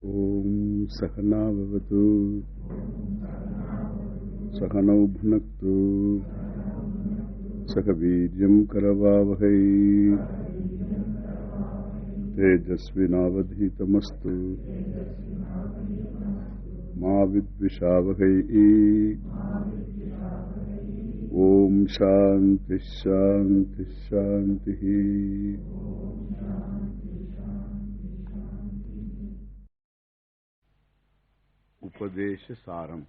Om Sahana Vavatu Sahanau Bhunaktu Sahaviryam Karavavahai Tejasvinavadhitamastu Ma Vidvishavahai Om Shanti Shanti Shanti. Upadesa Saaram.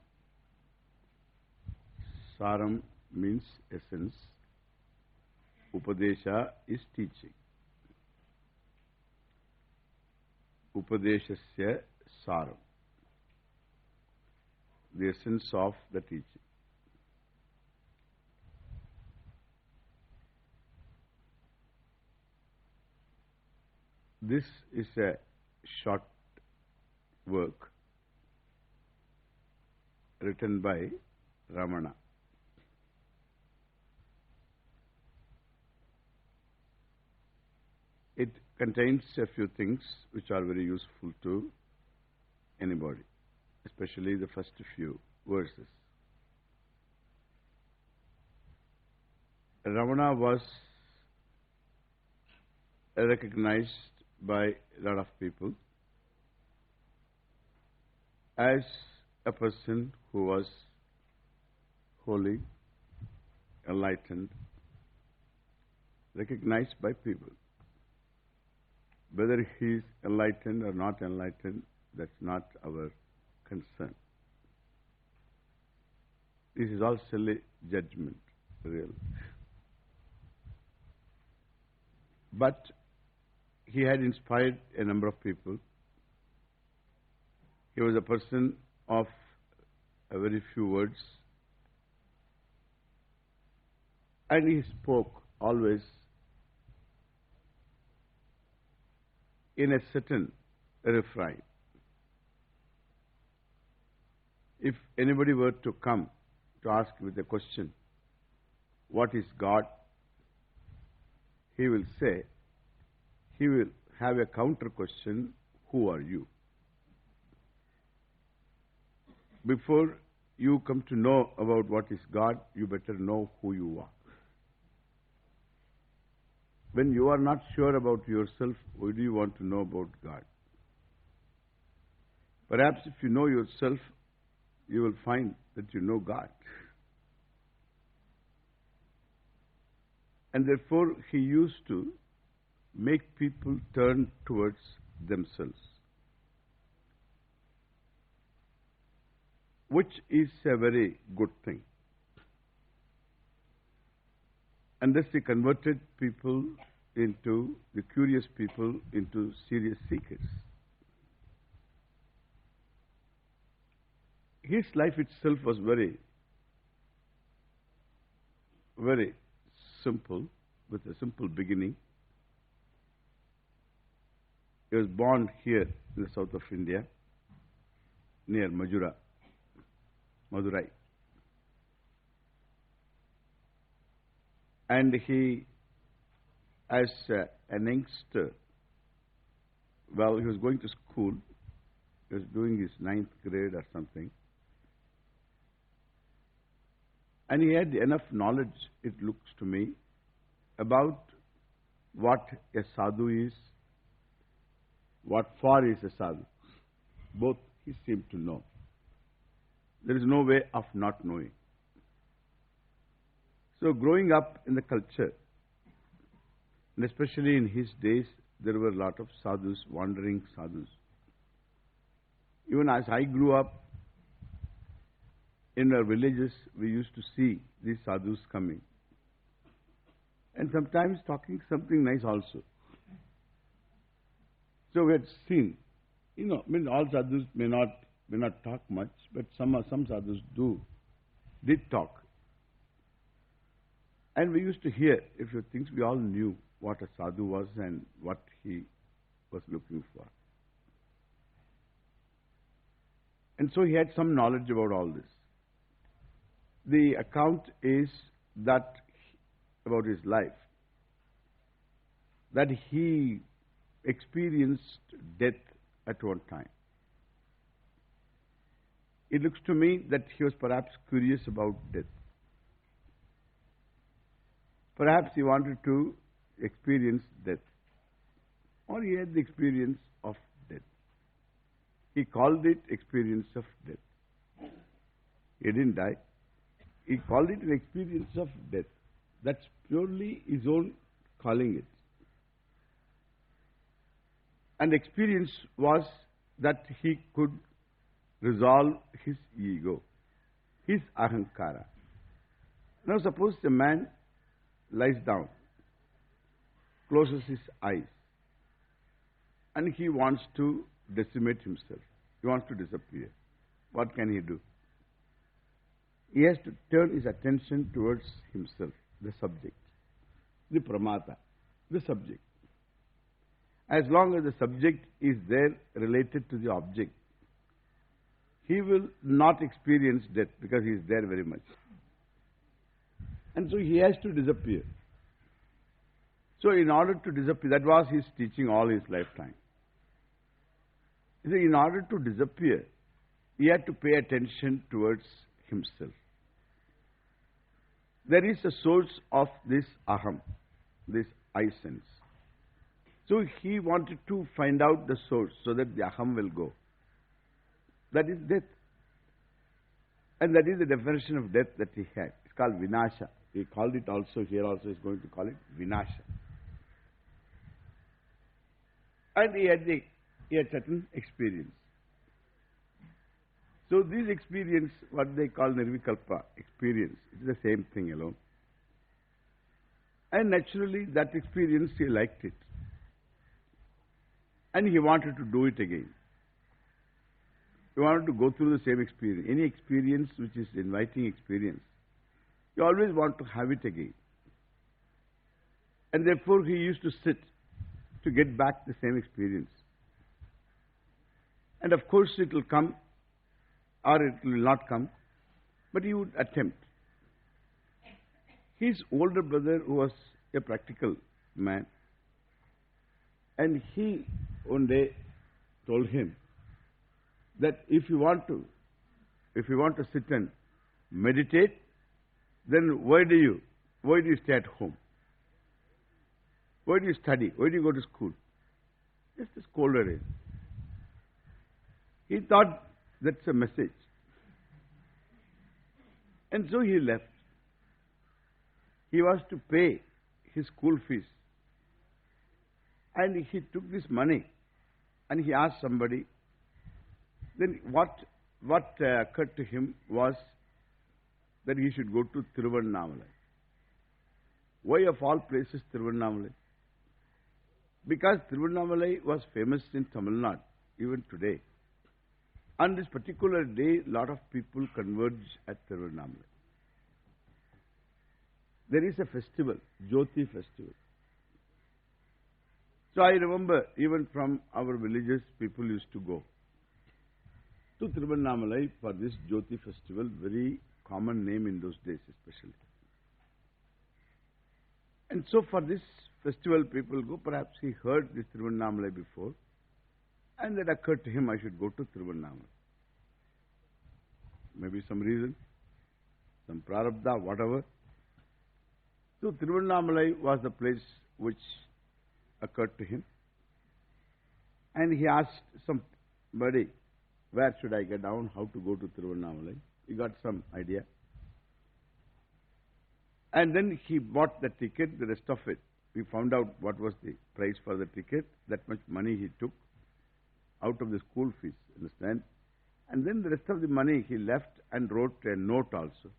Saaram means essence. Upadesha is teaching. Upadesasya Saaram. The essence of the teaching. This is a short work written by Ramana. It contains a few things which are very useful to anybody, especially the first few verses. Ramana was recognized by a lot of people as a person who was holy, enlightened, recognized by people. Whether he is enlightened or not enlightened, that's not our concern. This is all silly judgment, really. But he had inspired a number of people. He was a person of a very few words, and he spoke always in a certain refrain. If anybody were to come to ask with a question, what is God? He will say, he will have a counter question, who are you? Before you come to know about what is God, you better know who you are. When you are not sure about yourself, why do you want to know about God? Perhaps if you know yourself, you will find that you know God. And therefore, he used to make people turn towards themselves, which is a very good thing. And thus he converted people into, the curious people, into serious seekers. His life itself was very, very simple, with a simple beginning. He was born here in the south of India, near Madurai. And he, as an youngster, well, he was going to school. He was doing his 9th grade or something. And he had enough knowledge, it looks to me, about what a sadhu is, what for is a sadhu. Both he seemed to know. There is no way of not knowing. So growing up in the culture, and especially in his days, there were a lot of sadhus, wandering sadhus. Even as I grew up, in our villages, we used to see these sadhus coming. And sometimes talking something nice also. So we had seen, all sadhus may not talk much, but some sadhus did talk. And we used to hear a few things. We all knew what a sadhu was and what he was looking for. And so he had some knowledge about all this. The account is that about his life, that he experienced death at one time. It looks to me that he was perhaps curious about death. Perhaps he wanted to experience death, or he had the experience of death. He called it experience of death. He didn't die. He called it an experience of death. That's purely his own calling it. And experience was that he could resolve his ego, his ahankara. Now suppose a man lies down, closes his eyes, and he wants to decimate himself. He wants to disappear. What can he do? He has to turn his attention towards himself, the subject, the pramata, the subject. As long as the subject is there related to the object, he will not experience death because he is there very much. And so he has to disappear. So in order to disappear, that was his teaching all his lifetime. So in order to disappear, he had to pay attention towards himself. There is a source of this aham, this I sense. So he wanted to find out the source so that the aham will go. That is death. And that is the definition of death that he had. It's called vinasha. He called it also, here also is going to call it vinasha. And he had certain experience. So this experience, what they call nirvikalpa, experience, it's the same thing alone. And naturally that experience, he liked it. And he wanted to do it again. He wanted to go through the same experience. Any experience which is inviting experience, you always want to have it again. And therefore he used to sit to get back the same experience. And of course it will come or it will not come, but he would attempt. His older brother, who was a practical man, and he one day told him that if you want to sit and meditate, then why do you stay at home? Why do you study? Why do you go to school? Just scolded him. He thought that's a message. And so he left. He was to pay his school fees. And he took this money and he asked somebody. Then what occurred to him was that he should go to Tiruvannamalai. Why of all places Tiruvannamalai? Because Tiruvannamalai was famous in Tamil Nadu, even today. On this particular day, a lot of people converge at Tiruvannamalai. There is a festival, Jyoti festival. So I remember even from our villages, people used to go to Tiruvannamalai for this Jyoti festival, very common name in those days especially. And so for this festival people go, perhaps he heard this Tiruvannamalai before, and that occurred to him, I should go to Tiruvannamalai. Maybe some reason, some prarabdha, whatever. So Tiruvannamalai was the place which occurred to him. And he asked somebody, where should I get down, how to go to Tiruvannamalai? He got some idea. And then he bought the ticket, the rest of it. We found out what was the price for the ticket, that much money he took out of the school fees, understand? And then the rest of the money he left and wrote a note also.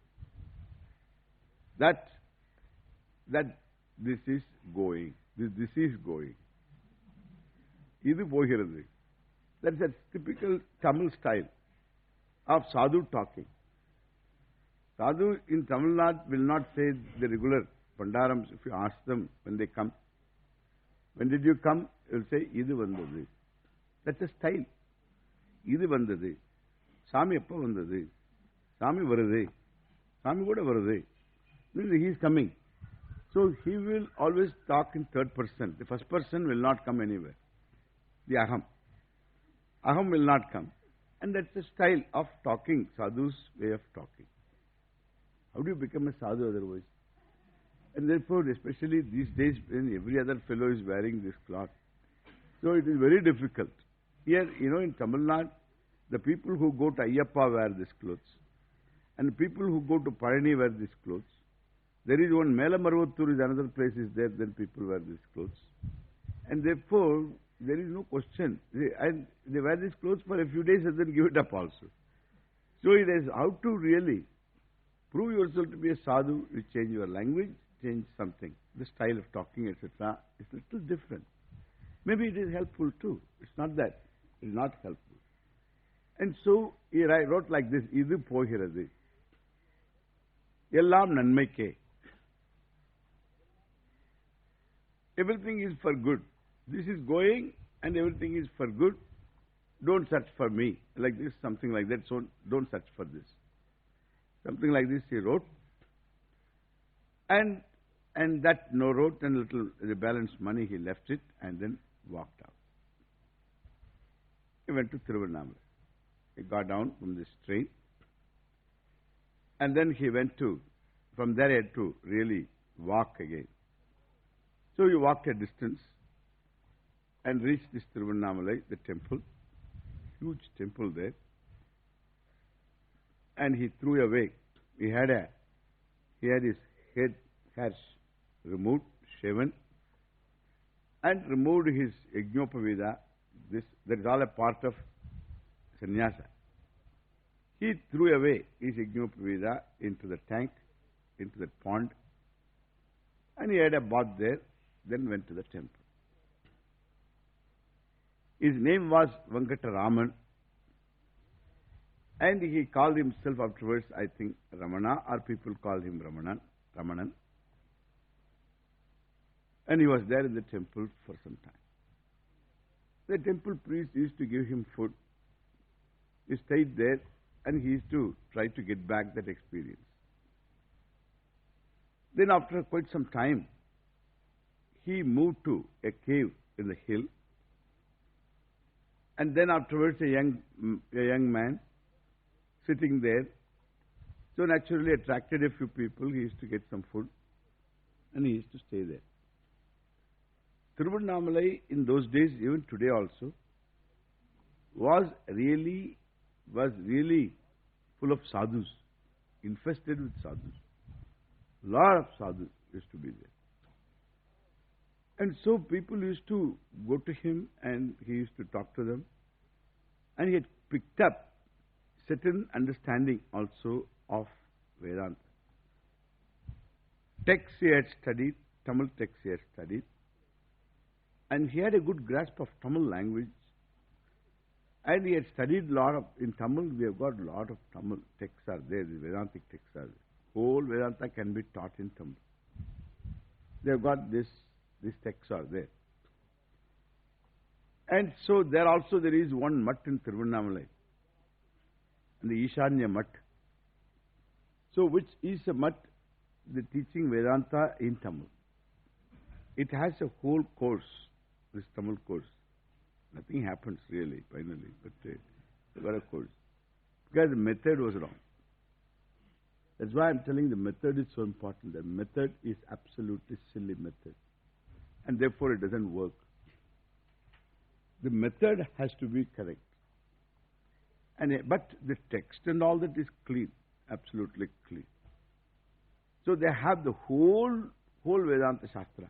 That this is going. This is going. Idu pogirathu. That's a typical Tamil style of sadhu talking. Sadhu in Tamil Nadu will not say the regular pandarams if you ask them when they come. When did you come? He will say, Idu vandadu. That's a style. Idu vandadu. Sami appa vandadu. Sami varade. Sami kuda varade. Means he is coming. So he will always talk in third person. The first person will not come anywhere. The aham. Aham will not come. And that's the style of talking, sadhu's way of talking. How do you become a sadhu otherwise? And therefore, especially these days when every other fellow is wearing this cloth, so it is very difficult. Here, in Tamil Nadu, the people who go to Ayyappa wear these clothes. And the people who go to Palani wear these clothes. There is one Melamarvattur is another place is there, then people wear these clothes. And therefore, there is no question. And they wear these clothes for a few days and then give it up also. So it is how to really prove yourself to be a sadhu. You change your language, change something. The style of talking, etc. is a little different. Maybe it is helpful too. It's not that. It is not helpful. And so here I wrote like this, Idu Pohiradu. Ellam Nanmaike. Everything is for good. This is going and everything is for good. Don't search for me. Like this, something like that. So don't search for this. Something like this he wrote. And that no wrote and little rebalanced money he left it and then walked out. He went to Thiruvannamalai. He got down from this train. And then he went to, from there he had to really walk again. So he walked a distance and reached this Thiruvannamalai, the temple, huge temple there. And he threw away. He had his head hairs removed, shaven, and removed his Yajnopaveda. That is all a part of sannyasa. He threw away his Yajnopaveda into the tank, into the pond, and he had a bath there, then went to the temple. His name was Venkataraman, and he called himself afterwards, I think, Ramana, or people called him Ramanan. And he was there in the temple for some time. The temple priest used to give him food. He stayed there and he used to try to get back that experience. Then after quite some time, he moved to a cave in the hill. And then afterwards a young man sitting there. So naturally attracted a few people. He used to get some food and he used to stay there. Thiruvannamalai in those days, even today also, was really full of sadhus, infested with sadhus. Lot of sadhus used to be there. And so people used to go to him and he used to talk to them. And he had picked up certain understanding also of Vedanta. Texts he had studied, Tamil texts he had studied. And he had a good grasp of Tamil language. And he had studied a lot of, in Tamil, we have got a lot of Tamil texts are there, the Vedantic texts are there. Whole Vedanta can be taught in Tamil. They have got these texts are there. And so there is one mutt in Thiruvannamalai, and the Ishanya mutt. So which is a mutt, the teaching Vedanta in Tamil. It has a whole course, this Tamil course. Nothing happens really, finally, but they got a course. Because the method was wrong. That's why I'm telling the method is so important. The method is absolutely silly method. And therefore it doesn't work. The method has to be correct. But the text and all that is clean, absolutely clean. So they have the whole Vedanta Shastra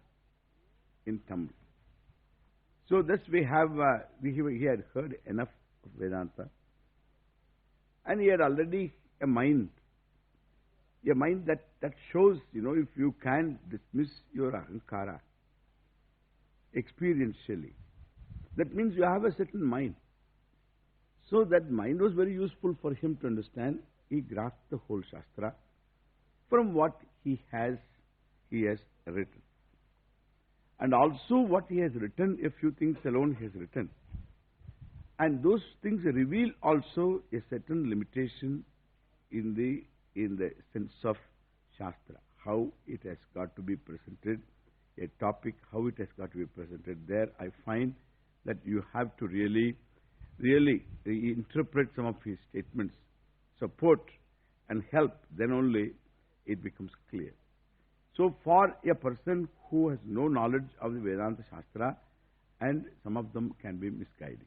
in Tamil. So thus we have, he had heard enough of Vedanta. And he had already a mind that shows, if you can dismiss your ahankara experientially, that means you have a certain mind. So that mind was very useful for him to understand. He grasped the whole Shastra from what he has written. And also what he has written, a few things alone he has written. And those things reveal also a certain limitation in the sense of Shastra, how it has got to be presented, a topic, how it has got to be presented. There I find that you have to really really interpret some of his statements, support and help, then only it becomes clear. So for a person who has no knowledge of the Vedanta Shastra, and some of them can be misguiding.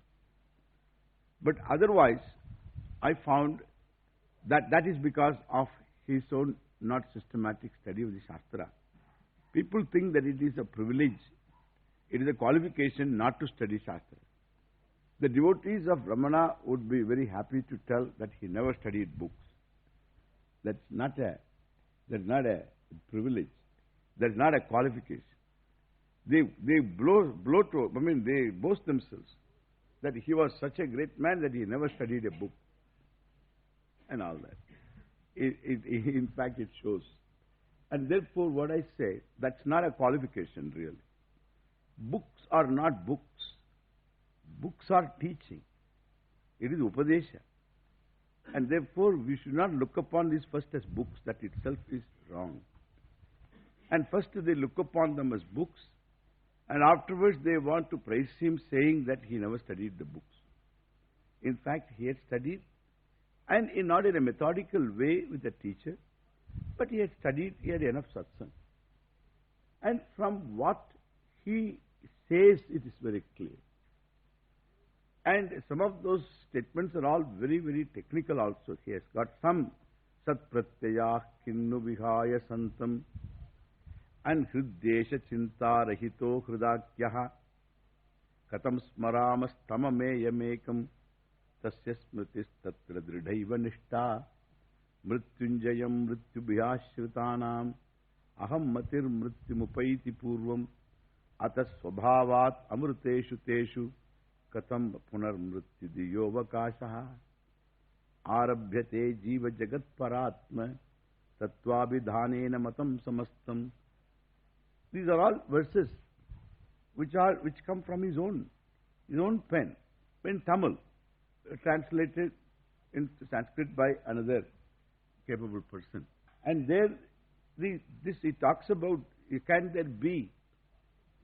But otherwise, I found that that is because of his own not systematic study of the Shastra. People think that it is a privilege, it is a qualification not to study Shastra. The devotees of Ramana would be very happy to tell that he never studied books. That's not a privilege. That's not a qualification. They boast themselves that he was such a great man that he never studied a book and all that. In fact, it shows. And therefore, what I say, that's not a qualification really. Books are not books. Books are teaching. It is Upadesa. And therefore, we should not look upon this first as books. That itself is wrong. And first they look upon them as books, and afterwards they want to praise him, saying that he never studied the books. In fact, he had studied, and not in a methodical way with a teacher, but he had studied, he had enough satsang. And from what he says, it is very clear. And some of those statements are all very, very technical also. He has got some sat pratyayah kinnu vihaya santam and hriddesha chinta rahito hridakyaha katam smaramas tamameyamekam tasya smritis tatra dridhaiva nishta mrityunjayam mrityubhyashritanam aham matir mrithyumupaiti purvam atas swabhavat amruteshu teshu katam punar mrityu vakashaha arabhyate jiva jagat paratma tattvabhidhanena matam samastam. These are all verses which come from his own pen Tamil, translated into Sanskrit by another capable person. And there, he talks about, can there be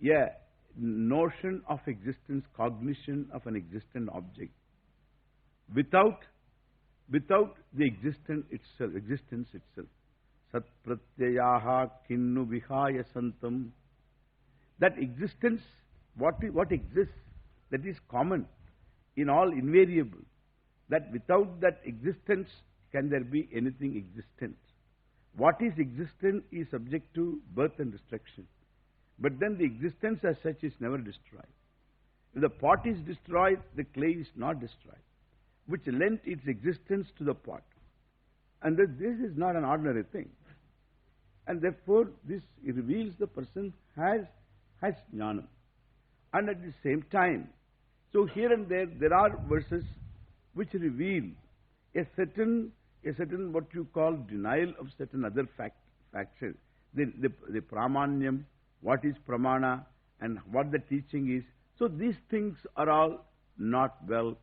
a notion of existence, cognition of an existent object without the existence itself. Sat pratyayaha kinnu vihaya santam. That existence, what exists, that is common in all, invariable. That without that existence, can there be anything existent? What is existent is subject to birth and destruction. But then the existence as such is never destroyed. If the pot is destroyed, the clay is not destroyed, which lent its existence to the pot. And that this is not an ordinary thing. And therefore, this reveals the person has jnana. And at the same time, so here and there are verses which reveal a certain what you call denial of certain other factors. The pramanyam, what is pramana, and what the teaching is. So these things are all not well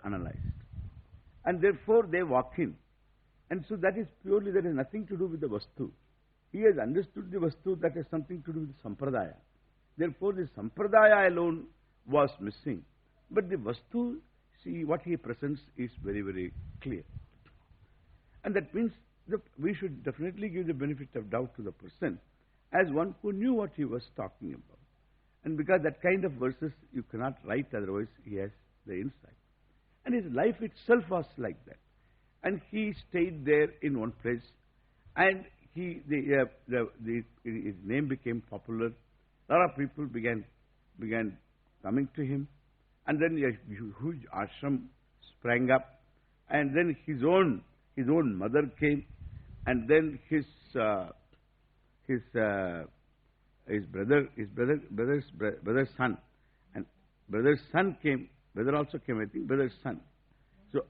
analyzed. And therefore they walk in. And so that is purely, that has nothing to do with the vastu. He has understood the vastu, that has something to do with the sampradaya. Therefore the sampradaya alone was missing. But the vastu, see, what he presents is very, very clear. And that means we should definitely give the benefit of doubt to the person as one who knew what he was talking about. And because that kind of verses you cannot write, otherwise he has the insight. And his life itself was like that. And he stayed there in one place, and his name became popular. A lot of people began coming to him, and then a huge ashram sprang up, and then his own mother came, and then his brother's son, and brother's son came. Brother also came, I think, brother's son. So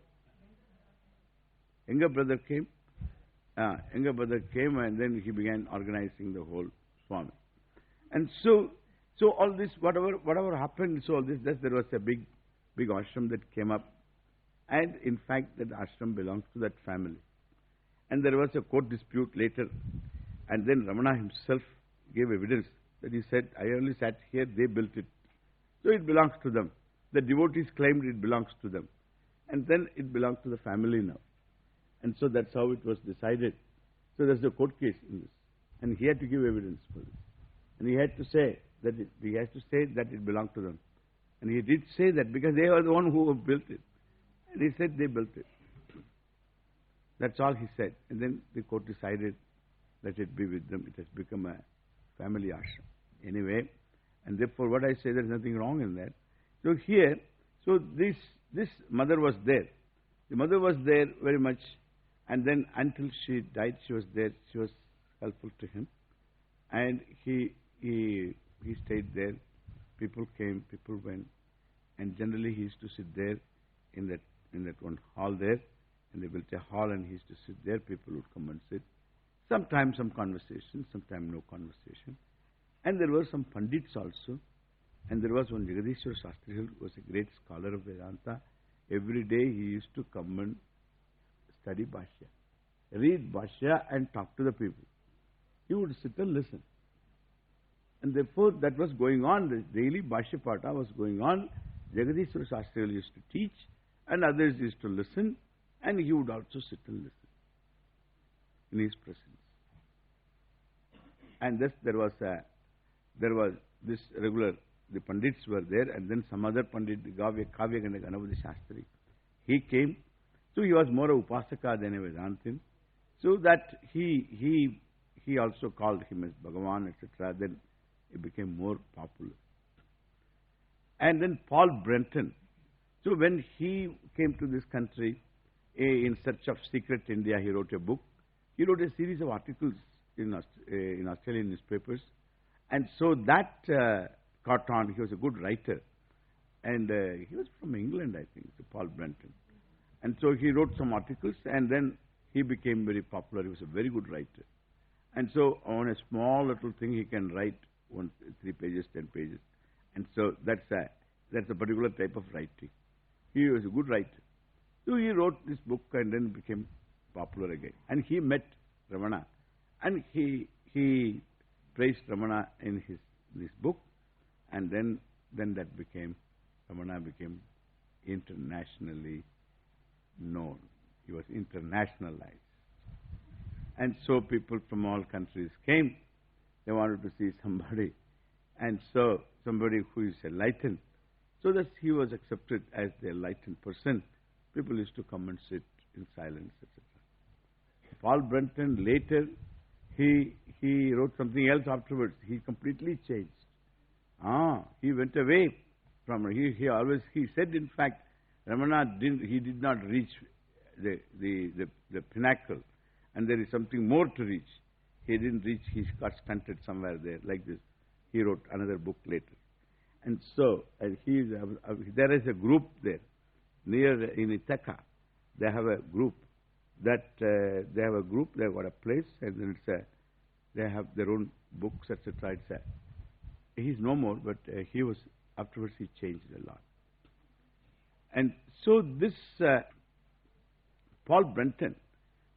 younger brother came, and then he began organizing the whole Swami. And so all this, whatever happened, so all this, there was a big ashram that came up, and in fact that ashram belongs to that family. And there was a court dispute later, and then Ramana himself gave evidence that he said, I only sat here, they built it, so it belongs to them. The devotees claimed it belongs to them. And then it belongs to the family now. And so that's how it was decided. So there's a court case in this. And he had to give evidence for this. And he had to say that it belonged to them. And he did say that because they were the one who built it. And he said they built it. That's all he said. And then the court decided, let it be with them. It has become a family ashram. Anyway, and therefore what I say, there is nothing wrong in that. So here, this mother was there. The mother was there very much. And then until she died, she was there. She was helpful to him. And he stayed there. People came, people went. And generally he used to sit there in that one hall there. And they built a hall and he used to sit there. People would come and sit. Sometimes some conversation, sometimes no conversation. And there were some Pandits also. And there was one Jagadishwara Shastri who was a great scholar of Vedanta. Every day he used to come and study Bhashya, read Bhashya and talk to the people. He would sit and listen. And therefore that was going on. The daily Bhashya Pata was going on. Jagadishwara Shastri used to teach and others used to listen. And he would also sit and listen in his presence. And thus there was this regular, the Pandits were there, and then some other Pandit, the Kavya Ganda Ganavadi Shastri, he came. So he was more a Upasaka than a Vedantin. So that he also called him as Bhagavan, etc. Then he became more popular. And then Paul Brenton. So when he came to this country, in search of secret India, he wrote a book. He wrote a series of articles in Australian newspapers. And so that caught on. He was a good writer. And he was from England, I think, Paul Brenton. And so he wrote some articles and then he became very popular. He was a very good writer. And so on a small little thing he can write 3 pages, 10 pages. And so that's a particular type of writing. He was a good writer. So he wrote this book and then became popular again. And he met Ramana. And he praised Ramana in this book. And then Ramana became internationally known. He was internationalized. And so people from all countries came. They wanted to see somebody. And so somebody who is enlightened. So that he was accepted as the enlightened person. People used to come and sit in silence, etc. Paul Brenton later, he wrote something else afterwards. He completely changed. He went away from he said in fact, Ramana did not reach the pinnacle, and there is something more to reach. He didn't reach, he got stunted somewhere there, like this. He wrote another book later. And so, there is a group there. Near in Ithaca, they have a group they've got a place, and then they have their own books, etc. He's no more, but afterwards he changed a lot. And so this Paul Brenton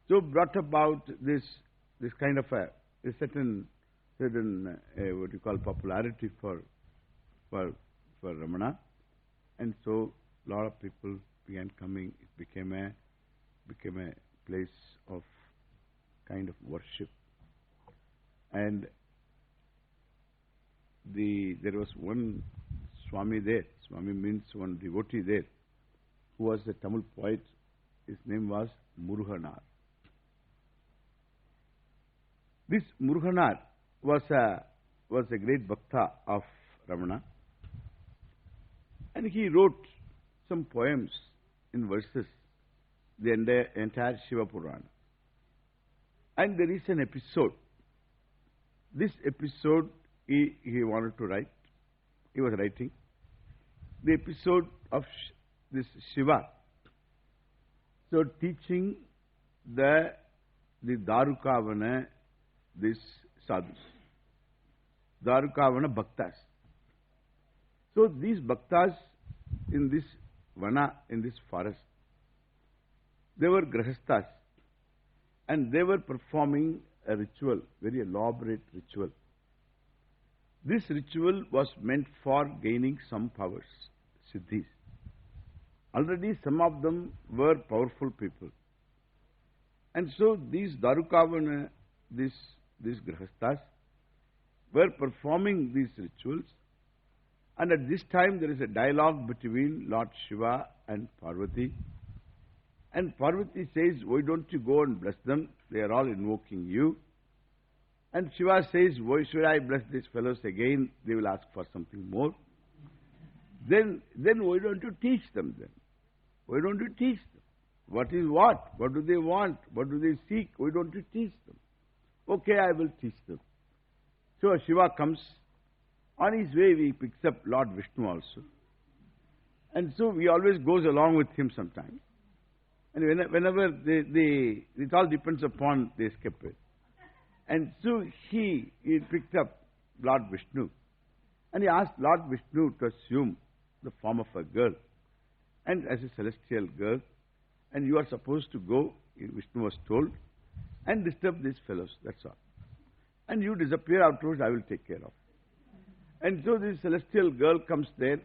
brought about this kind of a certain what you call popularity for Ramana, and so a lot of people began coming. It became a place of kind of worship. And there was one Swami there. Swami means one devotee there, who was a Tamil poet. His name was Muruganar. This Muruganar was a great bhakta of Ramana, and he wrote some poems in verses, the entire Shiva Purana. And there is an episode. This episode he wanted to write. He was writing the episode of this Shiva. So teaching the Darukavana, this sadhus, Darukavana bhaktas. So these bhaktas in this vana, in this forest, they were grahasthas, and they were performing a ritual, very elaborate ritual. This ritual was meant for gaining some powers, Siddhis. Already some of them were powerful people. And so these Darukavana, these Grihasthas, were performing these rituals. And at this time there is a dialogue between Lord Shiva and Parvati. And Parvati says, why don't you go and bless them? They are all invoking you. And Shiva says, why should I bless these fellows again? They will ask for something more. Then why don't you teach them then? Why don't you teach them? What is what? What do they want? What do they seek? Why don't you teach them? Okay, I will teach them. So Shiva comes. On his way, he picks up Lord Vishnu also. And so he always goes along with him sometimes. And whenever it all depends upon the escapade. And so he picked up Lord Vishnu. And he asked Lord Vishnu to assume the form of a girl. And as a celestial girl. And you are supposed to go, Vishnu was told, and disturb these fellows, that's all. And you disappear afterwards, I will take care of. And so this celestial girl comes there,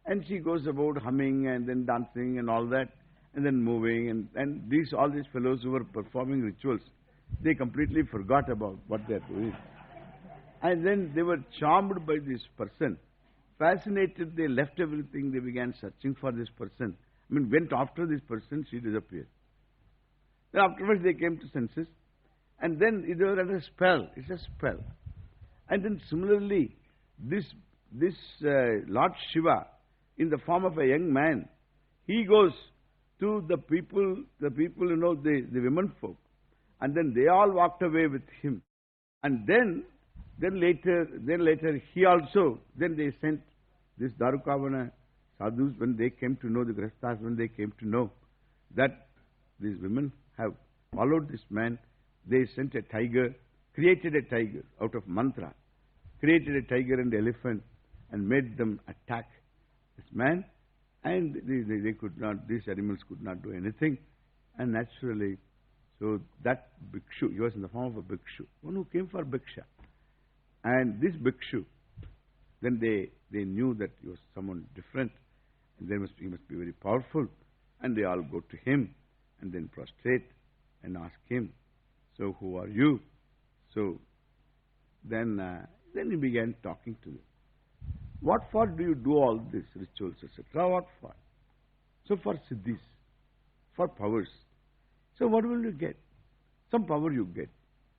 and she goes about humming and then dancing and all that, and then moving, and all these fellows who were performing rituals, they completely forgot about what they are doing. And then they were charmed by this person, fascinated, they left everything, they began searching for this person. I mean, went after this person, she disappeared. Then afterwards they came to senses, and then they were under a spell, it's a spell. And then similarly, this Lord Shiva, in the form of a young man, he goes to the people, the women folk, and then they all walked away with him. And then later he also, then they sent this Darukavana sadhus, when they came to know, the Grihasthas, when they came to know that these women have followed this man, they sent a tiger, created a tiger out of mantra, created a tiger and elephant and made them attack this man, and they could not, these animals could not do anything. And naturally, so that bhikshu, he was in the form of a bhikshu, one who came for bhiksha. And this bhikshu, then they knew that he was someone different, and he must be very powerful. And they all go to him and then prostrate and ask him, so who are you? So then he began talking to them. What for do you do all these rituals, etc.? What for? So for siddhis, for powers. So what will you get? Some power you get.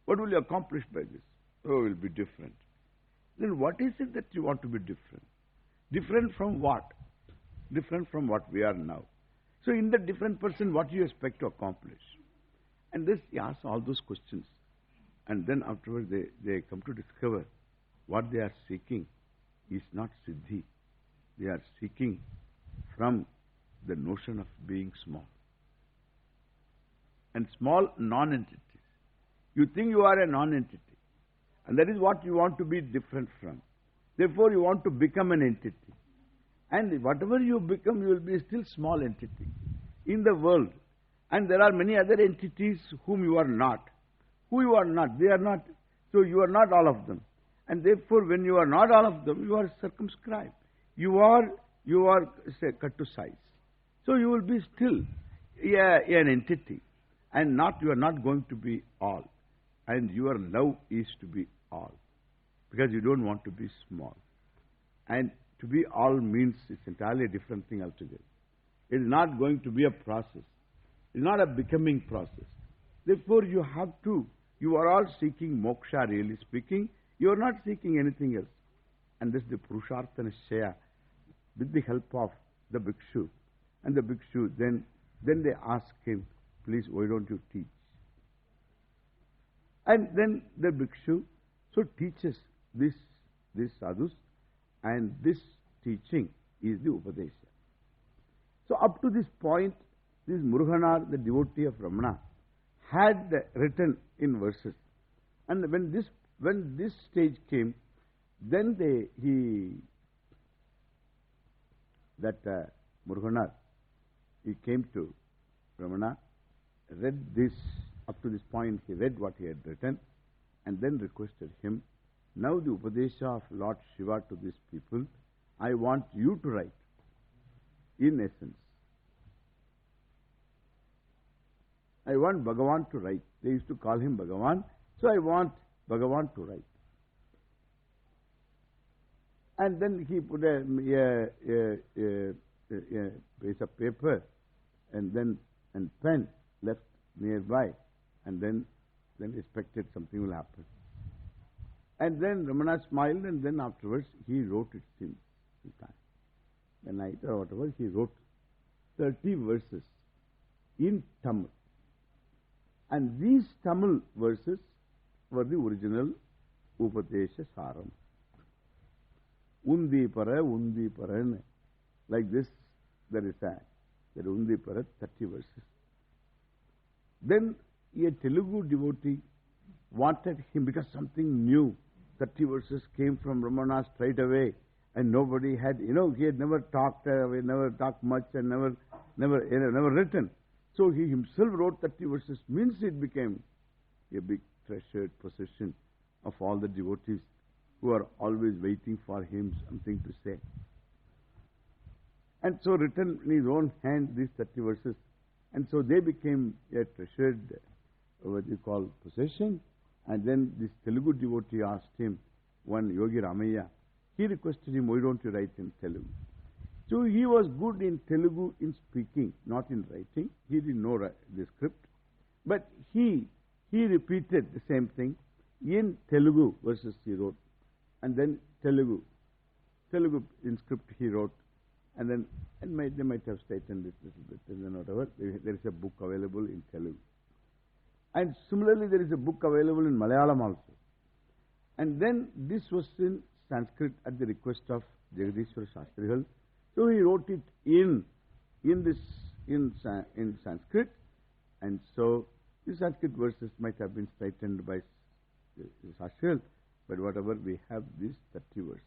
What will you accomplish by this? Oh, it will be different. Then what is it that you want to be different? Different from what? Different from what we are now. So in the different person, what do you expect to accomplish? And this, he asks all those questions. And then afterwards they come to discover what they are seeking is not siddhi. They are seeking from the notion of being small. And small non-entities. You think you are a non-entity. And that is what you want to be different from. Therefore you want to become an entity. And whatever you become, you will be still small entity in the world. And there are many other entities whom you are not. Who you are not, they are not. So you are not all of them. And therefore when you are not all of them, you are circumscribed. You are say, cut to size. So you will be still an entity. And you are not going to be all. And your love is to be all. Because you don't want to be small. And to be all means it's entirely a different thing altogether. It is not going to be a process. It is not a becoming process. Therefore you are all seeking moksha, really speaking. You are not seeking anything else. And this is the Purushartha Nishchaya with the help of the bhikshu. And the bhikshu, then they ask him, please, why don't you teach? And then the bhikshu so teaches these sadhus, and this teaching is the Upadesa. So up to this point, this Muruganar, the devotee of Ramana, had written in verses. And when this stage came, then Muruganar, he came to Ramana, read this, up to this point he read what he had written, and then requested him, now the Upadesha of Lord Shiva to these people, I want you to write. in essence. I want Bhagavan to write. They used to call him Bhagavan, so I want Bhagavan to write. And then he put a piece of paper and pen left nearby, and then expected something will happen. And then Ramana smiled, and then afterwards he wrote it in time. The night or whatever, he wrote 30 verses in Tamil. And these Tamil verses were the original Upadesa Saaram. Undi para, like this, there is Undi para, 30 verses. Then a Telugu devotee wanted him, because something new, 30 verses came from Ramana straight away, and nobody had, he had never talked much and never written. So he himself wrote 30 verses, means it became a big treasured possession of all the devotees who are always waiting for him something to say. And so written in his own hand, these 30 verses. And so they became a treasured, what you call, possession. And then this Telugu devotee asked him, one Yogi Ramaya, he requested him, why don't you write in Telugu? So he was good in Telugu in speaking, not in writing. He didn't know the script. But he repeated the same thing in Telugu verses he wrote. And then Telugu in script he wrote. And then they might have straightened it a little bit, and then whatever. There is a book available in Telugu. And similarly, there is a book available in Malayalam also. And then this was in Sanskrit at the request of Jagadishwara Shastrihal. So he wrote it in Sanskrit. And so the Sanskrit verses might have been straightened by Shastrihal, but whatever, we have these 30 verses.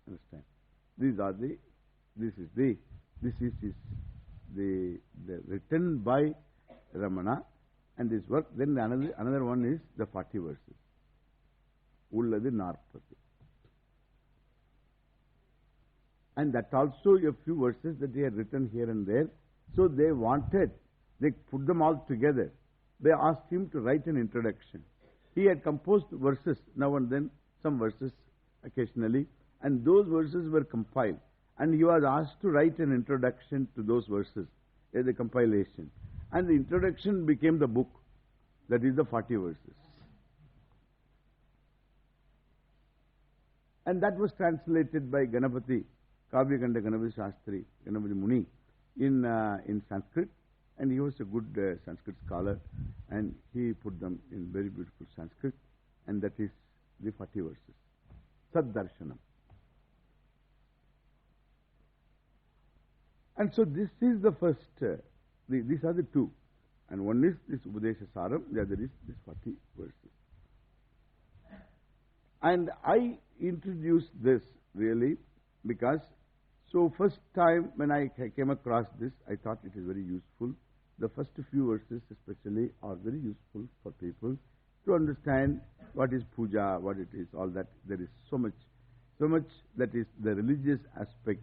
Understand? This is the written by Ramana, and this work. Then another one is the 40 verses. Ulladu 40. And that also a few verses that he had written here and there. So they put them all together. They asked him to write an introduction. He had composed verses now and then, some verses occasionally. And those verses were compiled. And he was asked to write an introduction to those verses, the compilation. And the introduction became the book. That is the 40 verses. And that was translated by Ganapati, Kavyakanda Ganapati Shastri, Ganapati Muni, in Sanskrit. And he was a good Sanskrit scholar. And he put them in very beautiful Sanskrit. And that is the 40 verses. Saddarshanam. And so this is the first, these are the two. And one is this Upadesa Saaram, the other is this 40 verses. And I introduced this really because, so first time when I came across this, I thought it is very useful. The first few verses especially are very useful for people to understand what is puja, what it is, all that. There is so much that is the religious aspect,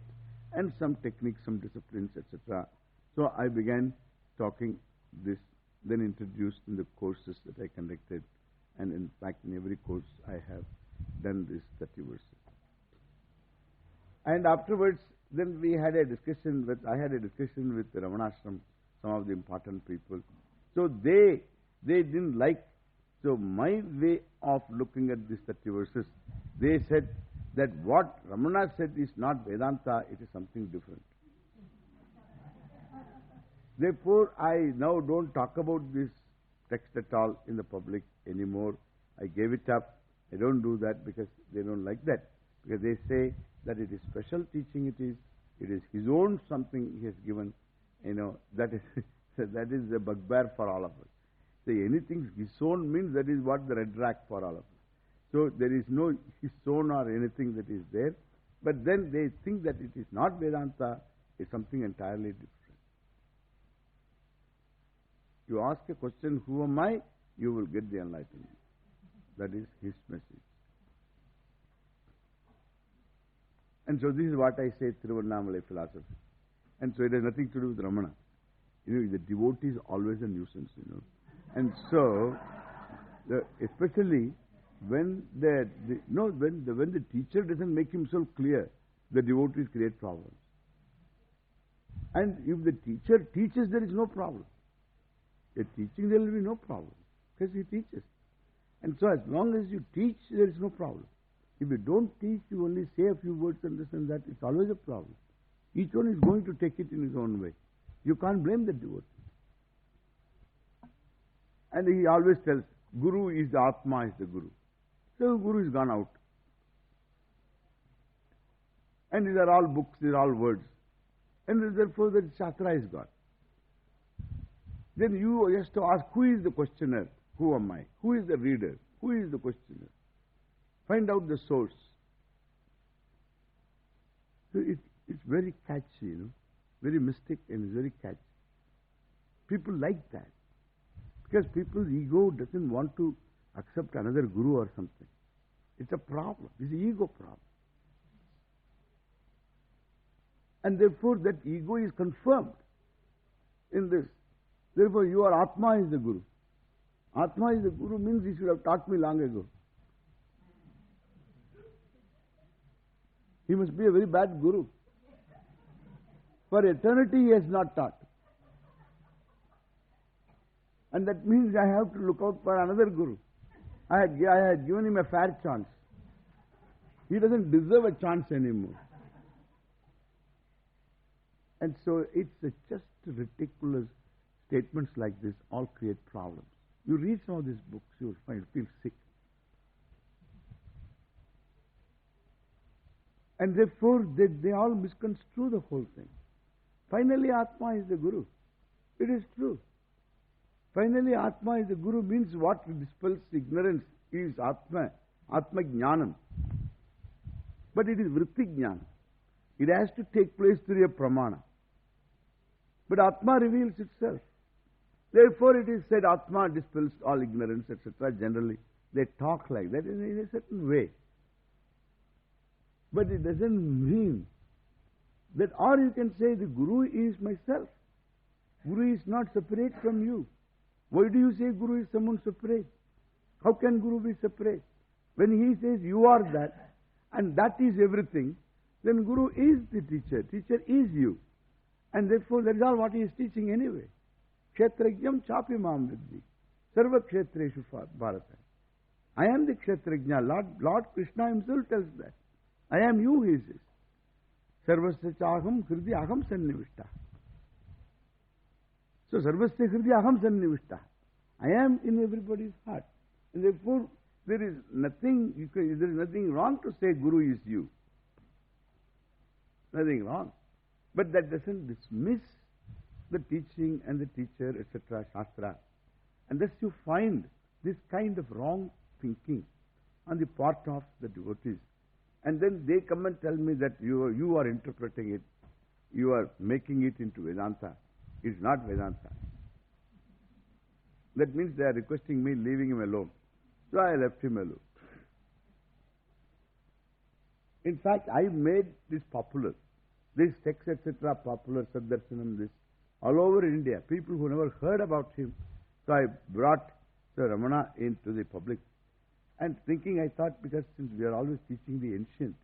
and some techniques, some disciplines, etc. So I began talking this, then introduced in the courses that I conducted. And in fact, in every course I have done this 30 verses. And afterwards, then I had a discussion with the Ramanashram, some of the important people. So they didn't like, so my way of looking at these 30 verses, they said that what Ramana said is not Vedanta, it is something different. Therefore, I now don't talk about this text at all in the public anymore. I gave it up. I don't do that because they don't like that. Because they say that it is special teaching, it is his own something he has given. That is the bugbear for all of us. Say anything his own means that is what the red rack for all of us. So there is no his own or anything that is there. But then they think that it is not Vedanta, it's something entirely different. You ask a question, who am I? You will get the enlightenment. That is his message. And so this is what I say, Thiruvannamalai philosophy. And so it has nothing to do with Ramana. You know, the devotee is always a nuisance, you know. And so, especially when when the teacher doesn't make himself clear, the devotees create problems. And if the teacher teaches, there is no problem. If teaching, there will be no problem, because he teaches. And so as long as you teach, there is no problem. If you don't teach, you only say a few words and this and that, it's always a problem. Each one is going to take it in his own way. You can't blame the devotee. And he always tells, Guru is the Atma, is the Guru. So Guru is gone out. And these are all books, these are all words. And therefore the Shastra is gone. Then you have to ask, who is the questioner? Who am I? Who is the reader? Who is the questioner? Find out the source. So it's very catchy, you know, very mystic and very catchy. People like that. Because people's ego doesn't want to accept another guru or something. It's a problem. It's an ego problem. And therefore that ego is confirmed in this. Therefore your Atma is the Guru. Atma is the Guru means he should have taught me long ago. He must be a very bad Guru. For eternity he has not taught. And that means I have to look out for another Guru. I had given him a fair chance. He doesn't deserve a chance anymore. And so it's just ridiculous statements like this all create problems. You read some of these books, you will feel sick. And therefore they all misconstrue the whole thing. Finally Atma is the Guru. It is true. Finally Atma is the Guru means what dispels ignorance is Atma Jnanam. But it is Vritti Jnana. It has to take place through a pramana. But Atma reveals itself. Therefore it is said Atma dispels all ignorance, etc. Generally, they talk like that in a certain way. But it doesn't mean that, or you can say the Guru is myself. Guru is not separate from you. Why do you say Guru is someone separate? How can Guru be separate? When he says you are that, and that is everything, then Guru is the teacher. Teacher is you. And therefore that is all what he is teaching anyway. Kshetrajnam chapi mam vidhi. Sarva kshetreshu bharata. I am the Kshetrajna. Lord Krishna himself tells that. I am you, he says. Sarvasya chaham hridi aham sannivishta. So sarvasya hridi aham sannivishta. I am in everybody's heart. And therefore there is nothing wrong to say Guru is you. Nothing wrong. But that doesn't dismiss the teaching and the teacher, etc., Shastra. Unless you find this kind of wrong thinking on the part of the devotees. And then they come and tell me that you are interpreting it, you are making it into Vedanta. It's not Vedanta. That means they are requesting me leaving him alone. So I left him alone. In fact, I made this popular. This text, etc., popular, Saddarshanam, this, all over India. People who never heard about him. So I brought Sir Ramana into the public. And thinking, I thought, because since we are always teaching the ancient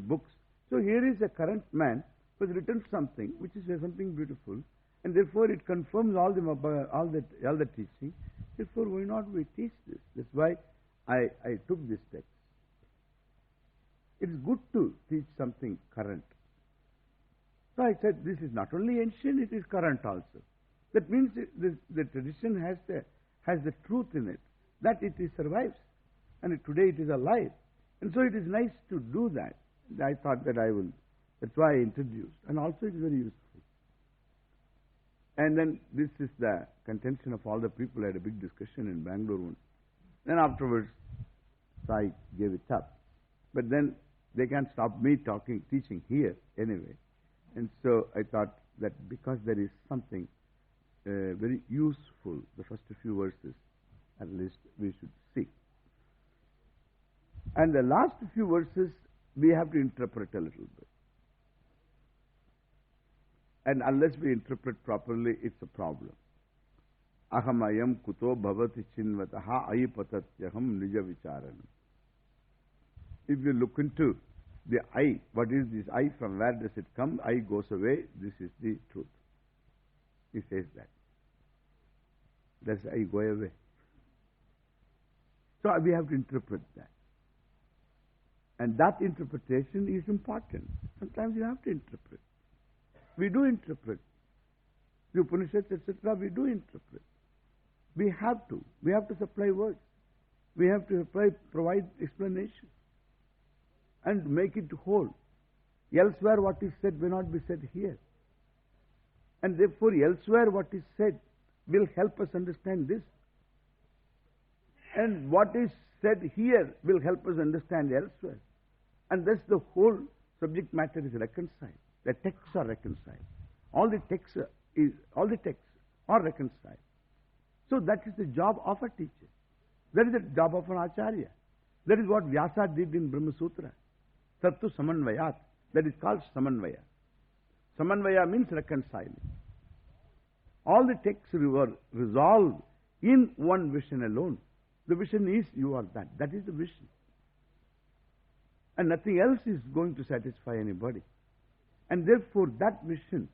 books, so here is a current man who has written something, which is something beautiful, and therefore it confirms all the teaching. Therefore, why not we teach this? That's why I took this text. It is good to teach something current. So I said, this is not only ancient, it is current also. That means the tradition has the truth in it, that it survives. And today it is alive. And so it is nice to do that. I thought that I will. That's why I introduced. And also it is very useful. And then this is the contention of all the people. I had a big discussion in Bangalore once. Then afterwards, so I gave it up. But then they can't stop me teaching here anyway. And so I thought that because there is something very useful, the first few verses, at least we should see. And the last few verses we have to interpret a little bit. And unless we interpret properly, it's a problem. Ahamayam kuto bhavati chinvataha aipatatyaham nija vicharan. If you look into the I, what is this I? From where does it come? I goes away. This is the truth. He says that. Does I go away? So we have to interpret that. And that interpretation is important. Sometimes you have to interpret. We do interpret. The Upanishads, etc., we do interpret. We have to. We have to supply words. We have to provide explanation. And make it whole. Elsewhere what is said may not be said here. And therefore elsewhere what is said will help us understand this. And what is said here will help us understand elsewhere. And thus the whole subject matter is reconciled. The texts are reconciled. All the texts are reconciled. So that is the job of a teacher. That is the job of an acharya. That is what Vyasa did in Brahma Sutra. Sattu Samanvayat. That is called Samanvaya. Samanvaya means reconciling. All the texts were resolved in one vision alone. The vision is you are that. That is the vision. And nothing else is going to satisfy anybody. And therefore that vision,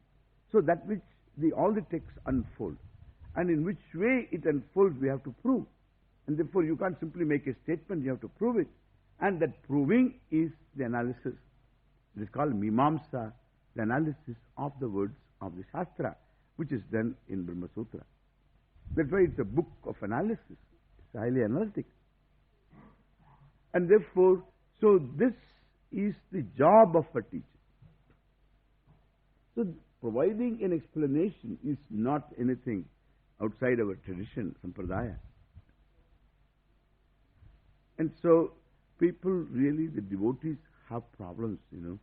so that which all the texts unfold. And in which way it unfolds we have to prove. And therefore you can't simply make a statement, you have to prove it. And that proving is the analysis. It is called Mimamsa, the analysis of the words of the Shastra, which is done in Brahma Sutra. That's why it's a book of analysis. It's highly analytic. And therefore, so this is the job of a teacher. So providing an explanation is not anything outside our tradition, sampradaya. And so people really, the devotees have problems, you know.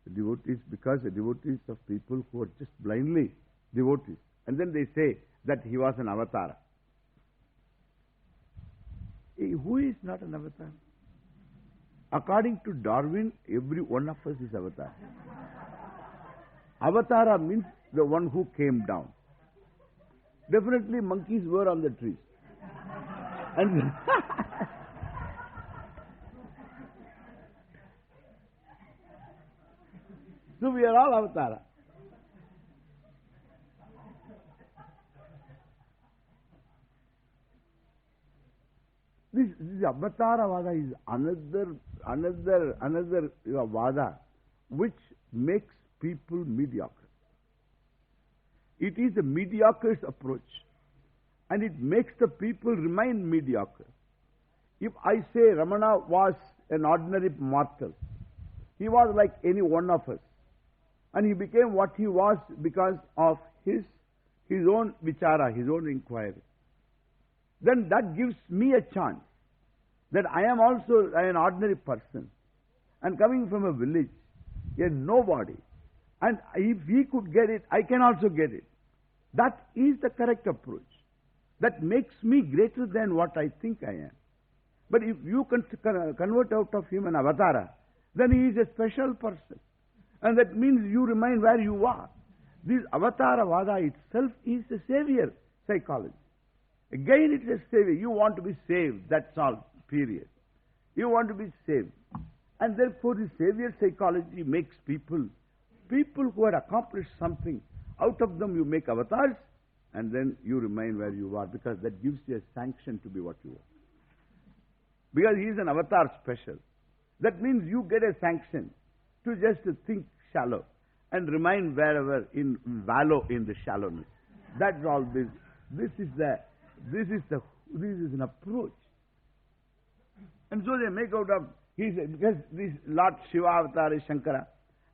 The devotees, because the devotees of people who are just blindly devotees. And then they say that he was an avatar. Who is not an avatar? According to Darwin, every one of us is avatar. Avatara means the one who came down. Definitely monkeys were on the trees. And so we are all avatara. This avatara vada is another vada which makes people mediocre. It is the mediocre's approach, and it makes the people remain mediocre. If I say Ramana was an ordinary mortal, he was like any one of us, and he became what he was because of his own vichara, his own inquiry, then that gives me a chance that I am also an ordinary person and coming from a village, a nobody. And if he could get it, I can also get it. That is the correct approach. That makes me greater than what I think I am. But if you convert out of him an avatara, then he is a special person. And that means you remain where you are. This avatara vada itself is a savior psychology. Again, it is a savior. You want to be saved, that's all, period. You want to be saved. And therefore, the savior psychology makes people who had accomplished something, out of them you make avatars, and then you remain where you are, because that gives you a sanction to be what you are. Because he is an avatar special. That means you get a sanction to just think shallow and remain wherever, wallow in the shallowness. That's all this. This is an approach. And so they make out of, because this Lord Shiva avatar is Shankara,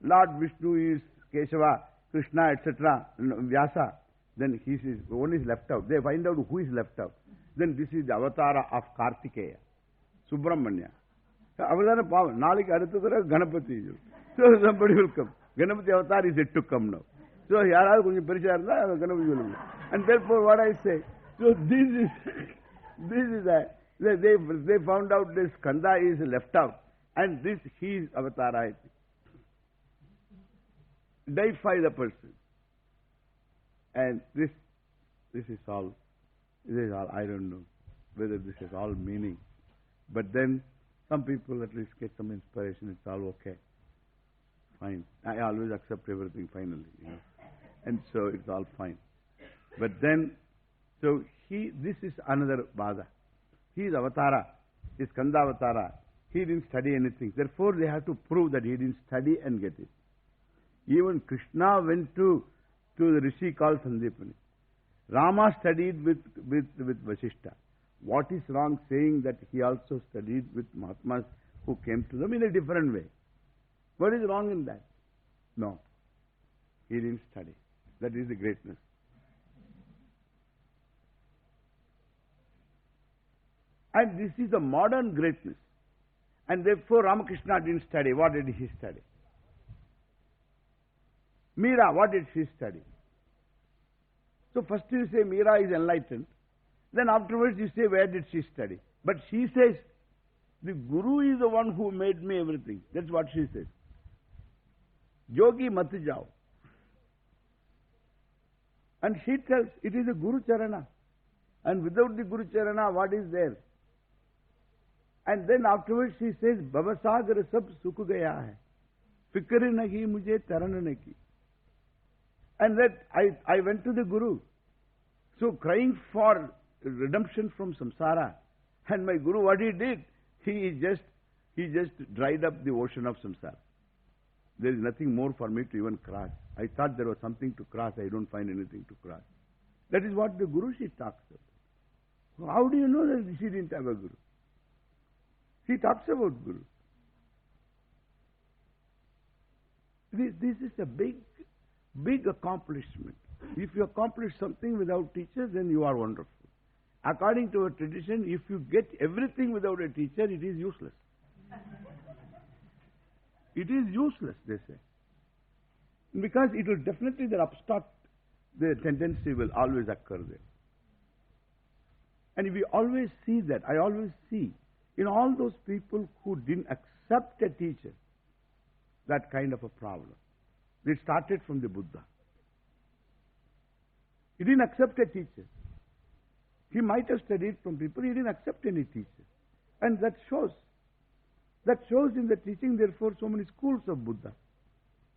Lord Vishnu is Keshava, Krishna, etc., Vyasa, then one is left out. They find out who is left out. Then this is the avatar of Kartikeya, Subramanya. Avatar Pavan, Nalik Aratudara, Ganapati. So somebody will come. Ganapati avatar is yet to come now. So Yara Kunji Paricharla, Ganapati will come. And therefore what I say, so they found out this Skanda is left out. And this, he is avatara. Deify the person. And this is all, I don't know whether this is all meaning. But then, some people at least get some inspiration, it's all okay. Fine. I always accept everything finally, And so it's all fine. But then, so this is another Bada. He is avatara, he is Kanda avatara. He didn't study anything. Therefore, they have to prove that he didn't study and get it. Even Krishna went to the Rishi called Sandipani. Rama studied with Vasishta. What is wrong saying that he also studied with Mahatmas who came to them in a different way? What is wrong in that? No. He didn't study. That is the greatness. And this is the modern greatness. And therefore Ramakrishna didn't study. What did he study? Meera, what did she study? So first you say Meera is enlightened. Then afterwards you say where did she study? But she says, the Guru is the one who made me everything. That's what she says. Yogi mat jao. And she tells, it is a Guru Charana. And without the Guru Charana, what is there? And then afterwards she says, Bhavasagar sab sukh gaya hai. Fikr nahi mujhe taran nahi. And that I went to the Guru. So crying for redemption from samsara. And my Guru, what he did? He just dried up the ocean of samsara. There is nothing more for me to even cross. I thought there was something to cross. I don't find anything to cross. That is what the Guru she talks about. How do you know that she didn't have a Guru? She talks about Guru. This is a big accomplishment. If you accomplish something without teacher, then you are wonderful. According to a tradition, if you get everything without a teacher, it is useless. It is useless, they say. Because it will definitely, the tendency will always occur there. And we always see that. I always see in all those people who didn't accept a teacher, that kind of a problem. It started from the Buddha. He didn't accept a teacher. He might have studied from people, he didn't accept any teacher. And that shows. That shows in the teaching, therefore, so many schools of Buddha.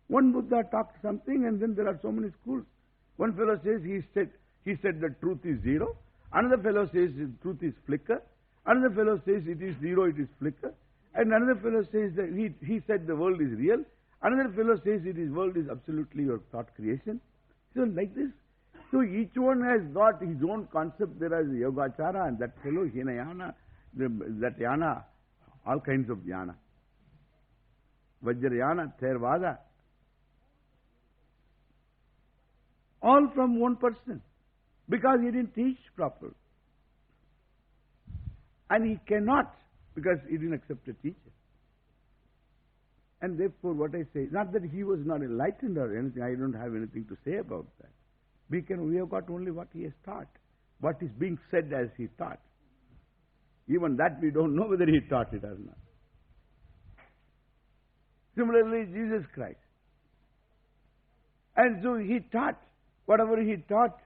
One Buddha talked something and then there are so many schools. One fellow says he said that truth is zero. Another fellow says truth is flicker. Another fellow says it is zero, it is flicker. And another fellow says that he said the world is real. Another fellow says world is absolutely your thought creation. So like this. So each one has got his own concept. There is Yogachara and that fellow Hinayana, that Yana, all kinds of Yana. Vajrayana, Theravada. All from one person. Because he didn't teach properly. And he cannot, because he didn't accept a teacher. And therefore what I say, not that he was not enlightened or anything, I don't have anything to say about that. We have got only what he has taught. What is being said as he taught. Even that we don't know whether he taught it or not. Similarly, Jesus Christ. And so he taught whatever he taught,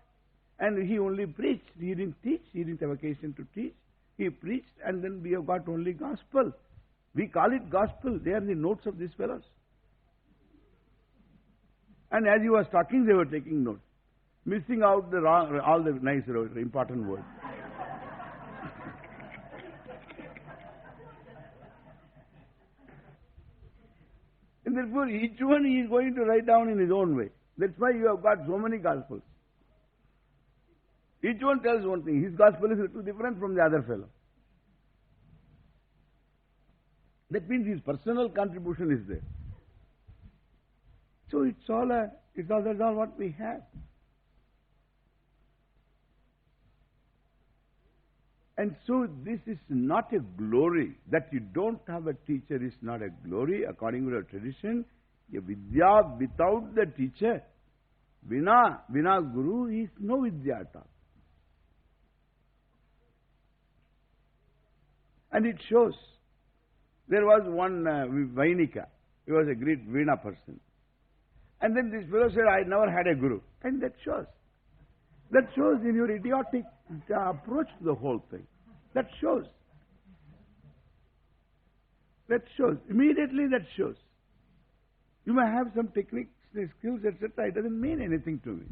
and he only preached. He didn't teach. He didn't have occasion to teach. He preached, and then we have got only gospel. We call it gospel. They are the notes of these fellows. And as he was talking, they were taking notes. Missing out all the nice, important words. And therefore, each one he is going to write down in his own way. That's why you have got so many gospels. Each one tells one thing. His gospel is a little different from the other fellow. That means his personal contribution is there. So that's all what we have. And so this is not a glory. That you don't have a teacher is not a glory. According to the tradition, a vidya without the teacher, vina guru is no vidya at all. And it shows. There was one Vainika. He was a great Veena person. And then this fellow said, I never had a guru. And that shows. That shows in your idiotic approach to the whole thing. That shows. That shows. Immediately that shows. You may have some techniques, skills, etc. It doesn't mean anything to me.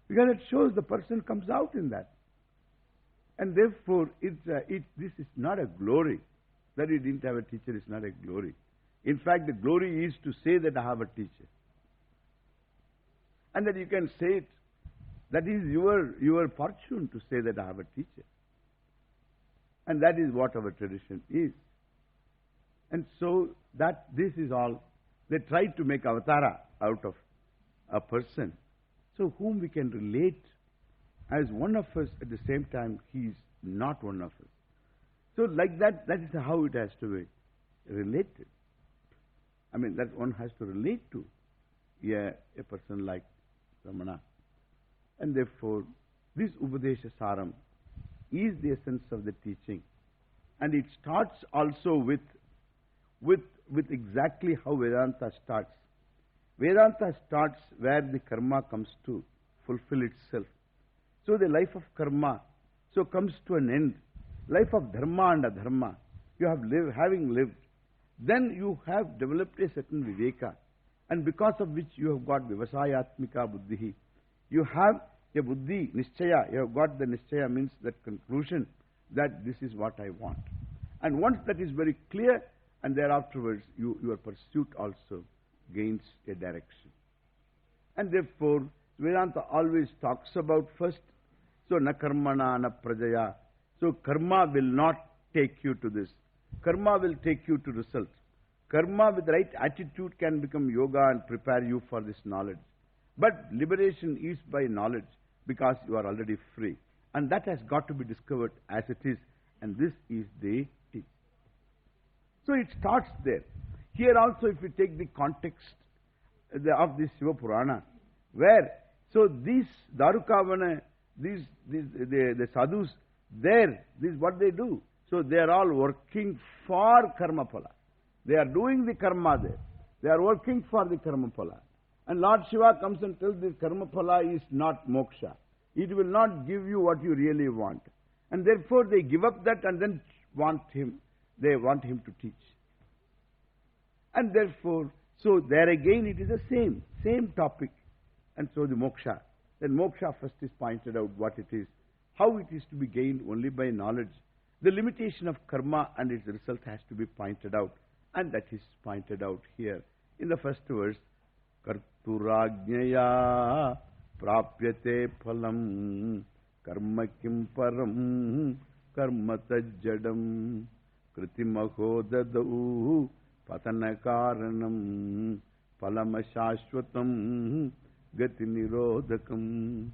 Because it shows the person comes out in that. And therefore, this is not a glory. That you didn't have a teacher is not a glory. In fact, the glory is to say that I have a teacher. And that you can say it. That is your fortune to say that I have a teacher. And that is what our tradition is. And so that this is all. They try to make avatara out of a person. So whom we can relate as one of us, at the same time he is not one of us. So like that, that is how it has to be related. I mean, that one has to relate to a person like Ramana. And therefore, this Upadesa Saaram is the essence of the teaching. And it starts also with exactly how Vedanta starts. Vedanta starts where the karma comes to fulfill itself. So the life of karma comes to an end. Life of dharma and adharma. You have having lived, then you have developed a certain viveka, and because of which you have got vivasayatmika buddhi. You have a buddhi, nischaya. You have got the nischaya, means that conclusion that this is what I want. And once that is very clear, and thereafterwards your pursuit also gains a direction. And therefore, Vedanta always talks about first, so na karmana na prajaya. So karma will not take you to this. Karma will take you to result. Karma with right attitude can become yoga and prepare you for this knowledge. But liberation is by knowledge, because you are already free. And that has got to be discovered as it is. And this is the teaching. So it starts there. Here also, if we take the context of this Shiva Purana, where, so these Darukavana, the sadhus, there, this is what they do. So they are all working for karma phala. They are doing the karma there. They are working for the karma phala. And Lord Shiva comes and tells this karma phala is not moksha. It will not give you what you really want. And therefore they give up that and then they want him to teach. And therefore, so there again it is the same topic. And so the moksha. Then moksha first is pointed out what it is. How it is to be gained only by knowledge. The limitation of karma and its result has to be pointed out. And that is pointed out here in the first verse. Karturajnaya prapyate phalam karma kim param karma tajjadam kritimaho dadau patana karanam phalamashashvatam gati nirodhakam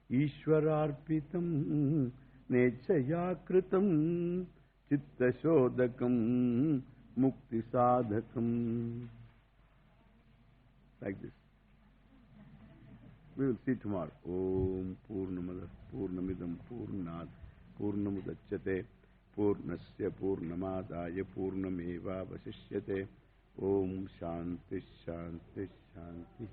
Ishwararpitam nechaya kritam chitta shodakam mukti sadhakam. Like this. We will see tomorrow. Om Purnamada Purnamidam Purnad Purnamudachyate Purnasya Purnamadaya Purnameva Vasishyate Om Shanti Shanti Shanti.